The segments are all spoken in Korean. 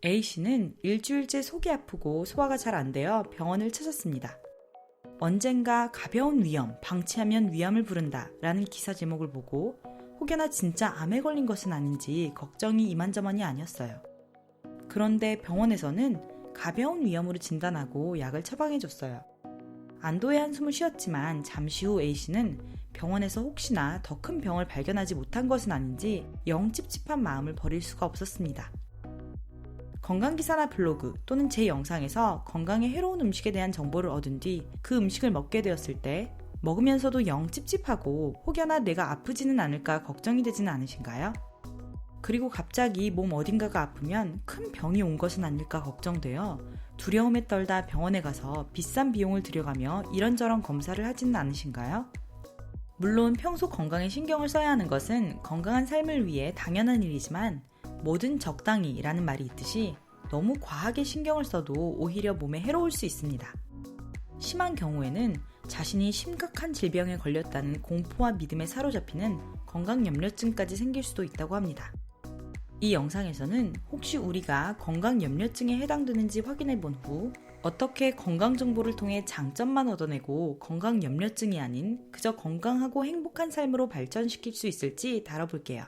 A씨는 일주일째 속이 아프고 소화가 잘 안 되어 병원을 찾았습니다. 언젠가 가벼운 위염, 방치하면 위암을 부른다 라는 기사 제목을 보고 혹여나 진짜 암에 걸린 것은 아닌지 걱정이 이만저만이 아니었어요. 그런데 병원에서는 가벼운 위염으로 진단하고 약을 처방해줬어요. 안도의 한숨을 쉬었지만 잠시 후 A씨는 병원에서 혹시나 더 큰 병을 발견하지 못한 것은 아닌지 영 찝찝한 마음을 버릴 수가 없었습니다. 건강기사나 블로그 또는 제 영상에서 건강에 해로운 음식에 대한 정보를 얻은 뒤 그 음식을 먹게 되었을 때 먹으면서도 영 찝찝하고 혹여나 내가 아프지는 않을까 걱정이 되지는 않으신가요? 그리고 갑자기 몸 어딘가가 아프면 큰 병이 온 것은 아닐까 걱정되어 두려움에 떨다 병원에 가서 비싼 비용을 들여가며 이런저런 검사를 하지는 않으신가요? 물론 평소 건강에 신경을 써야 하는 것은 건강한 삶을 위해 당연한 일이지만 뭐든 적당히 라는 말이 있듯이 너무 과하게 신경을 써도 오히려 몸에 해로울 수 있습니다. 심한 경우에는 자신이 심각한 질병에 걸렸다는 공포와 믿음에 사로잡히는 건강염려증까지 생길 수도 있다고 합니다. 이 영상에서는 혹시 우리가 건강염려증에 해당되는지 확인해 본 후 어떻게 건강정보를 통해 장점만 얻어내고 건강염려증이 아닌 그저 건강하고 행복한 삶으로 발전시킬 수 있을지 다뤄볼게요.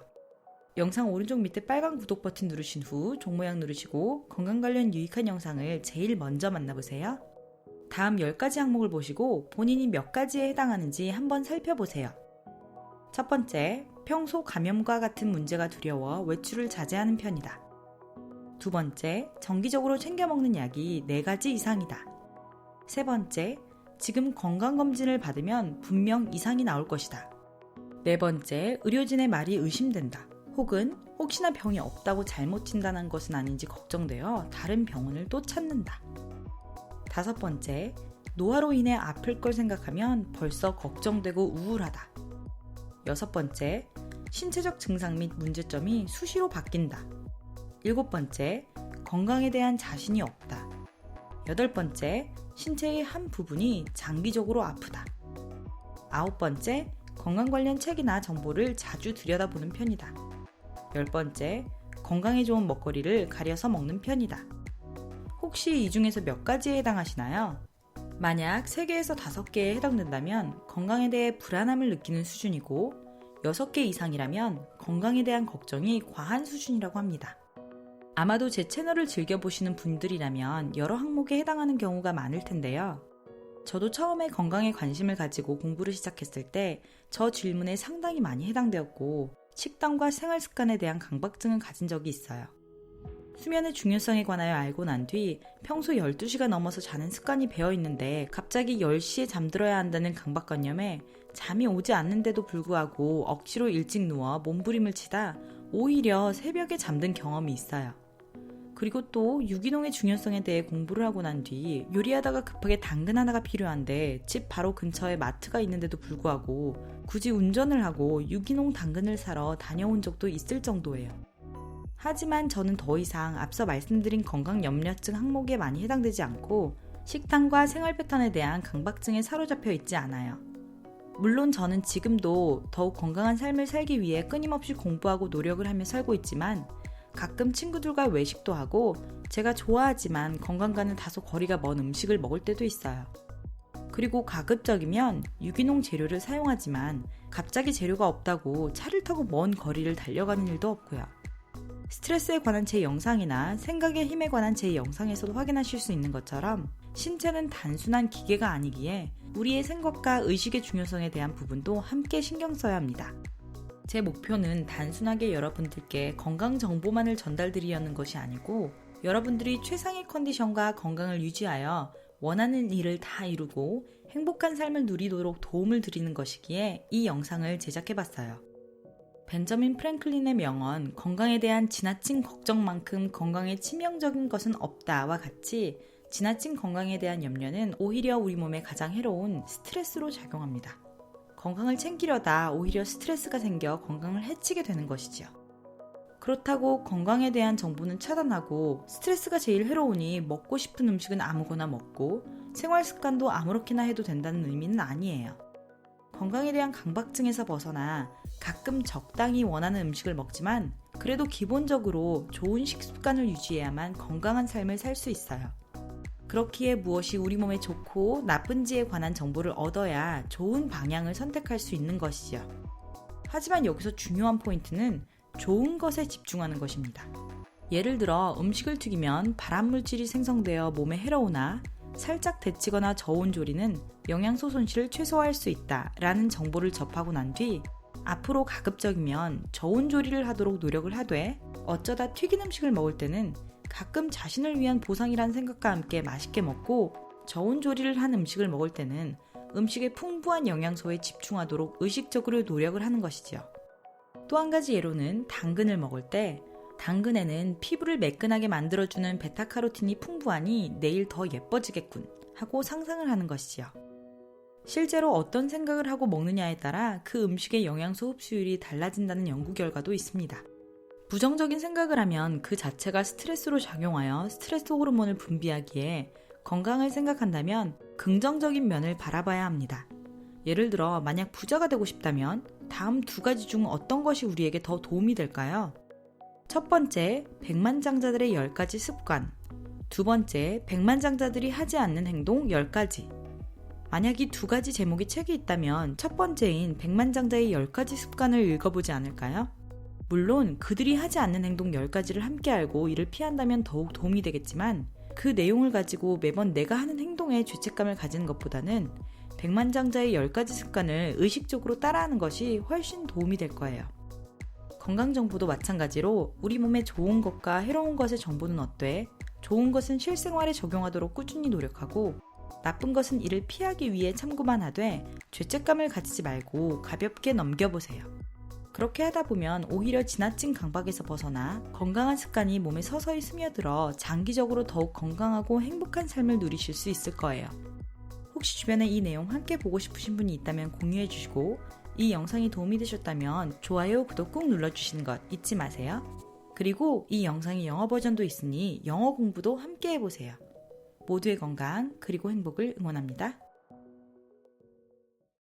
영상 오른쪽 밑에 빨간 구독 버튼 누르신 후 종 모양 누르시고 건강 관련 유익한 영상을 제일 먼저 만나보세요. 다음 10가지 항목을 보시고 본인이 몇 가지에 해당하는지 한번 살펴보세요. 첫 번째, 평소 감염과 같은 문제가 두려워 외출을 자제하는 편이다. 두 번째, 정기적으로 챙겨 먹는 약이 4가지 이상이다. 세 번째, 지금 건강검진을 받으면 분명 이상이 나올 것이다. 네 번째, 의료진의 말이 의심된다. 혹은 혹시나 병이 없다고 잘못 진단한 것은 아닌지 걱정되어 다른 병원을 또 찾는다. 다섯 번째, 노화로 인해 아플 걸 생각하면 벌써 걱정되고 우울하다. 여섯 번째, 신체적 증상 및 문제점이 수시로 바뀐다. 일곱 번째, 건강에 대한 자신이 없다. 여덟 번째, 신체의 한 부분이 장기적으로 아프다. 아홉 번째, 건강 관련 책이나 정보를 자주 들여다보는 편이다. 열 번째, 건강에 좋은 먹거리를 가려서 먹는 편이다. 혹시 이 중에서 몇 가지에 해당하시나요? 만약 3개에서 5개에 해당된다면 건강에 대해 불안함을 느끼는 수준이고 6개 이상이라면 건강에 대한 걱정이 과한 수준이라고 합니다. 아마도 제 채널을 즐겨보시는 분들이라면 여러 항목에 해당하는 경우가 많을 텐데요. 저도 처음에 건강에 관심을 가지고 공부를 시작했을 때 저 질문에 상당히 많이 해당되었고 식단과 생활 습관에 대한 강박증을 가진 적이 있어요. 수면의 중요성에 관하여 알고 난 뒤 평소 12시가 넘어서 자는 습관이 배어 있는데 갑자기 10시에 잠들어야 한다는 강박관념에 잠이 오지 않는데도 불구하고 억지로 일찍 누워 몸부림을 치다 오히려 새벽에 잠든 경험이 있어요. 그리고 또 유기농의 중요성에 대해 공부를 하고 난 뒤 요리하다가 급하게 당근 하나가 필요한데 집 바로 근처에 마트가 있는데도 불구하고 굳이 운전을 하고 유기농 당근을 사러 다녀온 적도 있을 정도예요. 하지만 저는 더 이상 앞서 말씀드린 건강염려증 항목에 많이 해당되지 않고 식단과 생활 패턴에 대한 강박증에 사로잡혀 있지 않아요. 물론 저는 지금도 더욱 건강한 삶을 살기 위해 끊임없이 공부하고 노력을 하며 살고 있지만 가끔 친구들과 외식도 하고 제가 좋아하지만 건강과는 다소 거리가 먼 음식을 먹을 때도 있어요. 그리고 가급적이면 유기농 재료를 사용하지만 갑자기 재료가 없다고 차를 타고 먼 거리를 달려가는 일도 없고요. 스트레스에 관한 제 영상이나 생각의 힘에 관한 제 영상에서도 확인하실 수 있는 것처럼 신체는 단순한 기계가 아니기에 우리의 생각과 의식의 중요성에 대한 부분도 함께 신경 써야 합니다. 제 목표는 단순하게 여러분들께 건강 정보만을 전달드리려는 것이 아니고 여러분들이 최상의 컨디션과 건강을 유지하여 원하는 일을 다 이루고 행복한 삶을 누리도록 도움을 드리는 것이기에 이 영상을 제작해봤어요. 벤저민 프랭클린의 명언 건강에 대한 지나친 걱정만큼 건강에 치명적인 것은 없다와 같이 지나친 건강에 대한 염려는 오히려 우리 몸에 가장 해로운 스트레스로 작용합니다. 건강을 챙기려다 오히려 스트레스가 생겨 건강을 해치게 되는 것이지요. 그렇다고 건강에 대한 정보는 차단하고 스트레스가 제일 해로우니 먹고 싶은 음식은 아무거나 먹고 생활 습관도 아무렇게나 해도 된다는 의미는 아니에요. 건강에 대한 강박증에서 벗어나 가끔 적당히 원하는 음식을 먹지만 그래도 기본적으로 좋은 식습관을 유지해야만 건강한 삶을 살 수 있어요. 그렇기에 무엇이 우리 몸에 좋고 나쁜지에 관한 정보를 얻어야 좋은 방향을 선택할 수 있는 것이죠. 하지만 여기서 중요한 포인트는 좋은 것에 집중하는 것입니다. 예를 들어 음식을 튀기면 발암물질이 생성되어 몸에 해로우나 살짝 데치거나 저온 조리는 영양소 손실을 최소화할 수 있다라는 정보를 접하고 난 뒤 앞으로 가급적이면 저온 조리를 하도록 노력을 하되 어쩌다 튀긴 음식을 먹을 때는 가끔 자신을 위한 보상이란 생각과 함께 맛있게 먹고 저온 조리를 한 음식을 먹을 때는 음식의 풍부한 영양소에 집중하도록 의식적으로 노력을 하는 것이죠. 또 한 가지 예로는 당근을 먹을 때 당근에는 피부를 매끈하게 만들어주는 베타카로틴이 풍부하니 내일 더 예뻐지겠군 하고 상상을 하는 것이지요. 실제로 어떤 생각을 하고 먹느냐에 따라 그 음식의 영양소 흡수율이 달라진다는 연구 결과도 있습니다. 부정적인 생각을 하면 그 자체가 스트레스로 작용하여 스트레스 호르몬을 분비하기에 건강을 생각한다면 긍정적인 면을 바라봐야 합니다. 예를 들어 만약 부자가 되고 싶다면 다음 두 가지 중 어떤 것이 우리에게 더 도움이 될까요? 첫 번째, 백만장자들의 10가지 습관. 두 번째, 백만장자들이 하지 않는 행동 10가지. 만약 이 두 가지 제목의 책이 있다면 첫 번째인 백만장자의 10가지 습관을 읽어보지 않을까요? 물론 그들이 하지 않는 행동 10가지를 함께 알고 이를 피한다면 더욱 도움이 되겠지만 그 내용을 가지고 매번 내가 하는 행동에 죄책감을 가지는 것보다는 백만장자의 10가지 습관을 의식적으로 따라하는 것이 훨씬 도움이 될 거예요. 건강정보도 마찬가지로 우리 몸에 좋은 것과 해로운 것의 정보는 어때? 좋은 것은 실생활에 적용하도록 꾸준히 노력하고 나쁜 것은 이를 피하기 위해 참고만 하되 죄책감을 가지지 말고 가볍게 넘겨보세요. 그렇게 하다 보면 오히려 지나친 강박에서 벗어나 건강한 습관이 몸에 서서히 스며들어 장기적으로 더욱 건강하고 행복한 삶을 누리실 수 있을 거예요. 혹시 주변에 이 내용 함께 보고 싶으신 분이 있다면 공유해 주시고 이 영상이 도움이 되셨다면 좋아요, 구독 꾹 눌러주시는 것 잊지 마세요. 그리고 이 영상의 영어 버전도 있으니 영어 공부도 함께 해보세요. 모두의 건강 그리고 행복을 응원합니다.